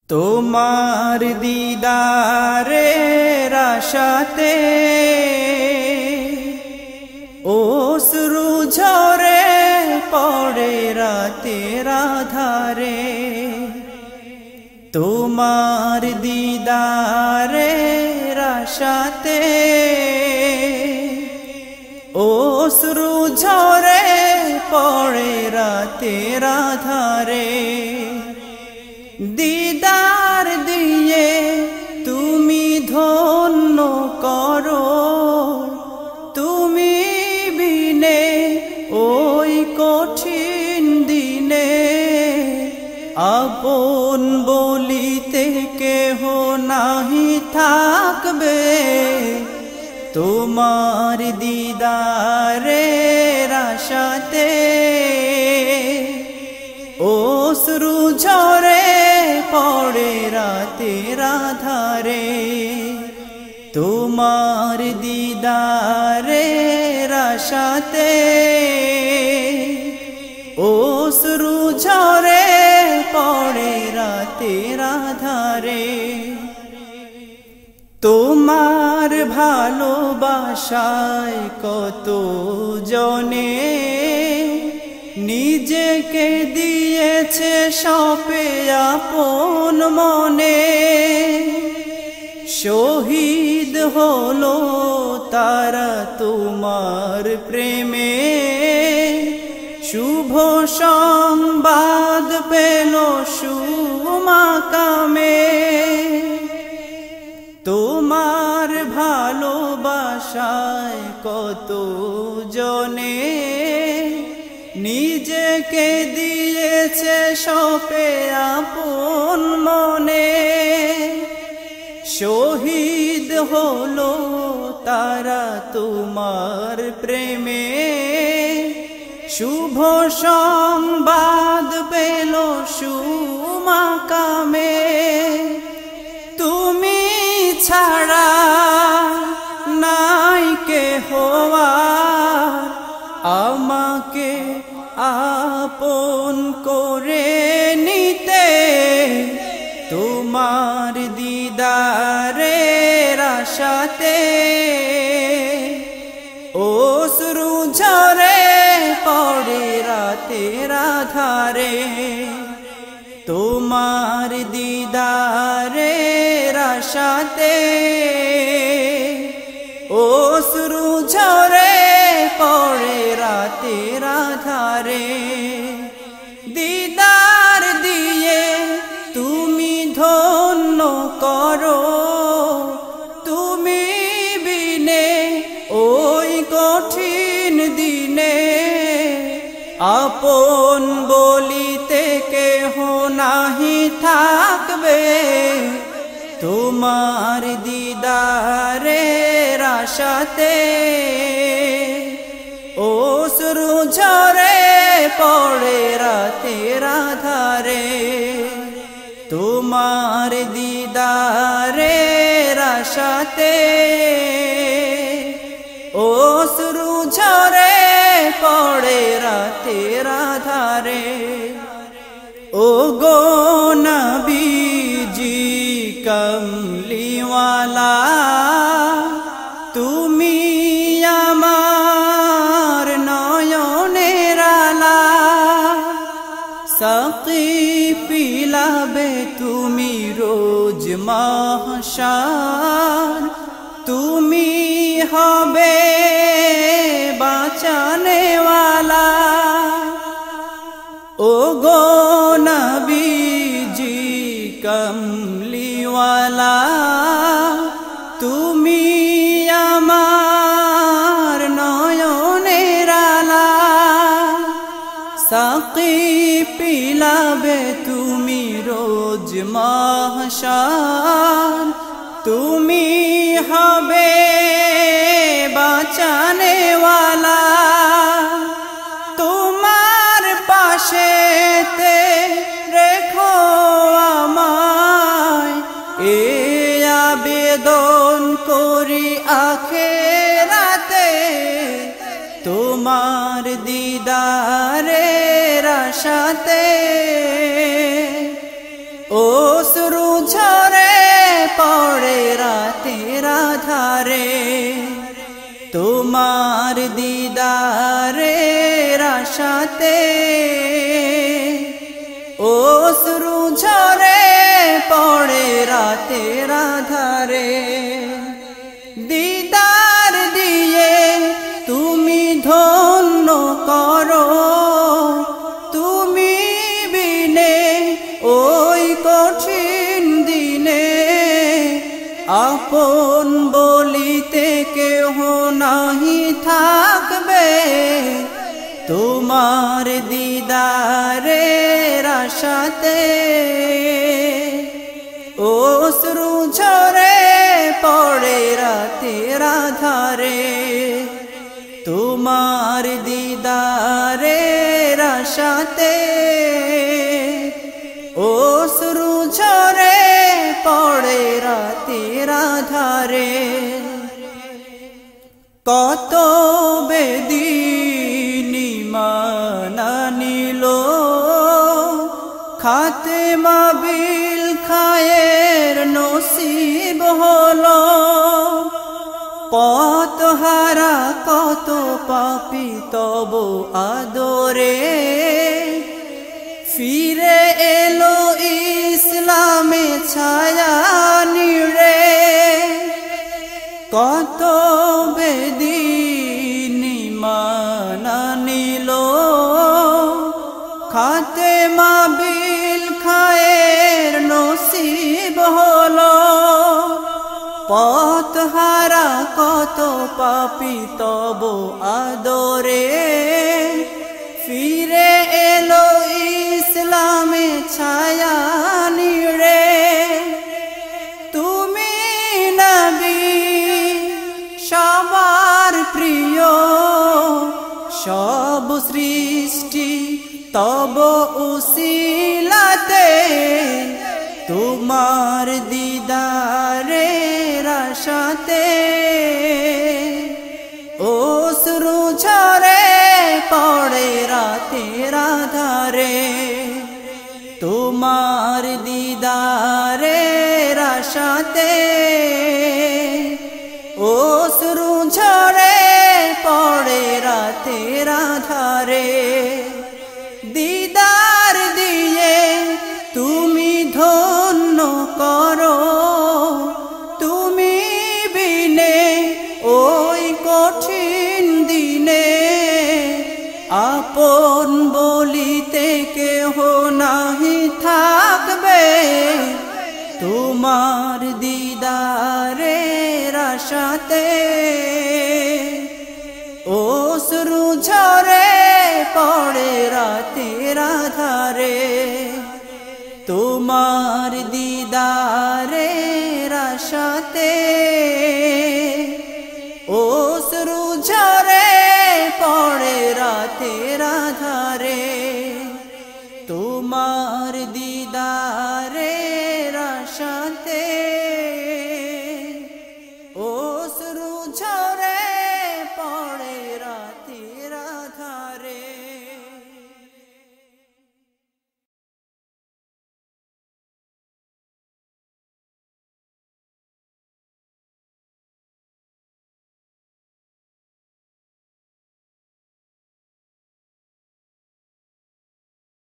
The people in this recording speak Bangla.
তোমার দিদারের আশাতে অশ্রু ঝরে পড়ে রাতের আধারে। তোমার দিদারের আশাতে অশ্রু ঝরে পড়ে রাতের আধারে। দিদার দিয়ে তুমি ধন্য করো, তুমি বিনে ওই কঠিন দিনে আপন বলিতে কেহ নাহি থাকবে। তোমার দিদারের আশাতে অশ্রু ঝরে পড়ে রাতের আধারে। তোমার দিদারের আশাতে অশ্রু ঝরে পড়ে রাতের আধারে। তোমার ভালোবাসায় কত জনে নিজেকে দিয়েছে সপে আপন মনে। শহীদ হলো তারা তোমার প্রেমে, শুভ সংবাদ পেল সুমাকামে। তোমার ভালোবাসায় কত জনে নিজেকে দিয়েছে সপে আপন মনে। শহীদ হলো তারা তোমার প্রেমে, শুভ সংবাদ পেল সুমাকামে। তুমি ছাড়া নাই কেহ আর আমাকে আপন করে নিতে। তোমার দিদারের আশাতে অশ্রু ঝরে পড়ে রাতের আধারে। তোমার দিদারের আশাতে অশ্রু ঝরে পড়ে রাতের আধারে। দিদার দিয়ে তুমি ধন্য করো, তুমি বিনে ওই কঠিন দিনে আপন বলিতে কেহ নাহি থাকবে। তোমার দিদারের আশাতে অশ্রু ঝরে পড়ে রাতের আধারে। তোমার দিদারের আশাতে অশ্রু ঝরে পড়ে রাতের আধারে। ও গো নবীজি কমলিওয়ালা, তুমি আমার নয়নের আলা। সাকি পিলাবে তুমি রোজ মাহশার, তুমি হবে বাঁচানেওয়ালা। ও গো নবীজি কমলিওয়ালা, তুমি আমার নয়নের আলা। সাকি পিলাবে তুমি রোজ মাহশার, তুমি হবে বাঁচানেওয়ালা। তোমার পাশেতে রেখো আমায়, এ আবেদন করি আখেরাতে। তোমার দিদারের আশাতে অশ্রু ঝরে পড়ে রাতের আধারে তোমার দিদারের আশাতে অশ্রু ঝরে পড়ে রাতের আধারে দিদার দিয়ে তুমি ধন্য করো তুমি বিনে ওই কঠিন দিনে আপন বলিতে কেহ নাহি থাকবে তোমার দিদারের আশাতে অশ্রু ঝরে পড়ে রাতের আধারে তোমার দিদারের আশাতে অশ্রু ঝরে পড়ে রাতের আধারে কত বেদিন ঈমান আনিল খাতেমা বিল খায়ের নসিব হলো পথহারা কত পাপী তব আদরে ফিরে এলো ইসলামে ছায়া নিড়ে কত বেদিন ঈমান আনিল খাতেমা বিল খায়ের নসিব হলো পথহারা কত পাপী তব আদরে ফিরে এলো ইসলামে ছায়া নিড়ে তুমি নবী সবার প্রিয় সব সৃষ্টি তব উসিলাতে তোমার দিদারের আশাতে অশ্রু ঝরে পড়ে রাতের আধারে তোমার দিদারের আশাতে অশ্রু ঝরে পড়ে রাতের আধারে দিদার দিয়ে তুমি ধন্য করো তুমি বিনে ওই কঠিন দিনে আপন বলিতে কেহ নাহি থাকবে তোমার দিদারের আশাতে অশ্রু ঝরে পড়ে রাতের আধারে তোমার দিদারের আশাতে অশ্রু ঝরে পড়ে রাতের আধারে তোমার দিদারের আশাতে।